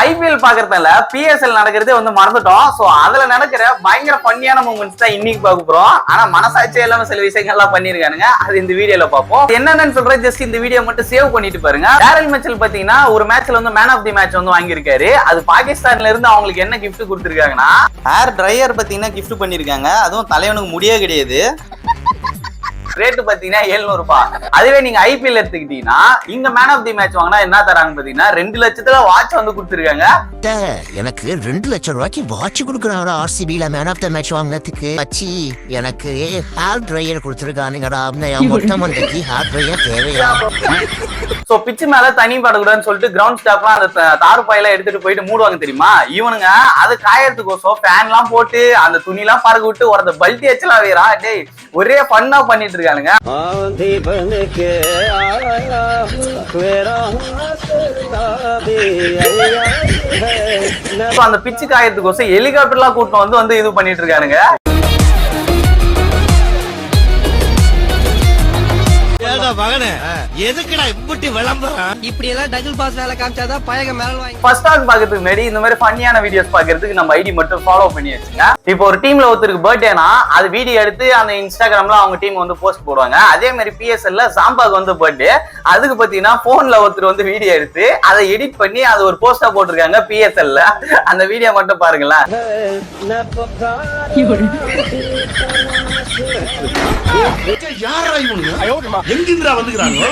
IPL பாக்குறதுல PSL நடக்கிறதே வந்து மறந்துட்டோம். சோ அதுல நடக்கிற பயங்கர ஃபன்னியான மூமெண்ட்ஸ் தான் இன்னைக்கு பார்க்க போறோம். ஆனா மனசாட்சியே இல்லாம சில விஷயங்கள் எல்லாம் பண்ணிருக்கானுங்க. அது இந்த வீடியோல பார்ப்போம். என்னன்னு சொல்றேன், ஜஸ்ட் இந்த வீடியோ மட்டும் சேவ் பண்ணிட்டு பாருங்க. டேரல் மிச்சல் பாத்தீங்கன்னா ஒரு மேட்ச்ல வந்து மேன் ஆஃப் தி மேட்ச் வந்து வாங்கியிருக்காரு. அது பாகிஸ்தான்ல இருந்து அவங்களுக்கு என்ன கிஃப்ட் கொடுத்திருக்காங்கன்னா ஹேர் ட்ரையர் பாத்தீங்கன்னா கிஃப்ட் பண்ணிருக்காங்க. அதுவும் தலைவனுக்கு முடியே கிடையாது. ரேட்டு பாத்தீங்கன்னா 700 ரூபாய். அதுவே நீங்க ஐபிஎல் எடுத்துக்கிட்டீங்கன்னா இங்க மேன் ஆஃப் தி மேட்ச் வாங்கினா என்ன தராங்க பாத்தீங்கன்னா 2 லட்சத்துல வாட்ச் வந்து கொடுத்துருக்காங்க. எனக்கு 2 லட்சம் ரூபாய்க்கு வாட்ச் கொடுக்குறாங்க. ஆர்சிபில மேன் ஆஃப் தி மேட்ச் வாங்கினதுக்கு வச்சு எனக்கு ஹேர் ட்ரையர் கொடுத்துருக்கானுங்கடா. மொட்டை மண்டைக்கு ஹேர் ட்ரையர் தேவையா? சோ பிச்சு மேல தனி படக்கூடாதுன்னு சொல்லிட்டு கிரவுண்ட் ஸ்டாப்லாம் அந்த தாரு பாயெல்லாம் எடுத்துட்டு போயிட்டு மூடுவாங்க தெரியுமா. இவனுங்க அது காயறதுக்கோசம் ஃபேன் எல்லாம் போட்டு அந்த துணி எல்லாம் பறக்க விட்டு ஒரு பல்ட்டி வச்சலாம் வேறா. டேய் ஒரே ஃபன்னா பண்ணிட்டு இருக்கானுங்க. அந்த பிச்சு காயறதுக்கோசம் ஹெலிகாப்டர்லாம் கூட்டம் வந்து இது பண்ணிட்டு இருக்கானுங்க. இந்த மாதிரி ஃபன்னியான வீடியோஸ் பாக்குறதுக்கு நம்ம ஐடி மட்டும் ஃபாலோ பண்ணி வச்சுங்க. இப்போ ஒரு டீம்ல ஒருத்தருக்கு பர்த்டேனா அது வீடியோ எடுத்து அந்த இன்ஸ்டாகிராம்ல அவங்க டீம் வந்து போஸ்ட் போடுவாங்க. அதே மாதிரி பிஎஸ்எல்ல சாம்பாக்கு வந்து பர்த்டே, அதுக்கு பாத்தீங்கன்னா போன்ல ஒருத்தர் வந்து வீடியோ எடுத்து அதை எடிட் பண்ணி அது ஒரு போஸ்டா போட்டிருக்காங்க பிஎஸ்எல்ல. அந்த வீடியோ மட்டும் பாருங்களேன். எங்கிருந்தா வந்துக்கிறாங்க?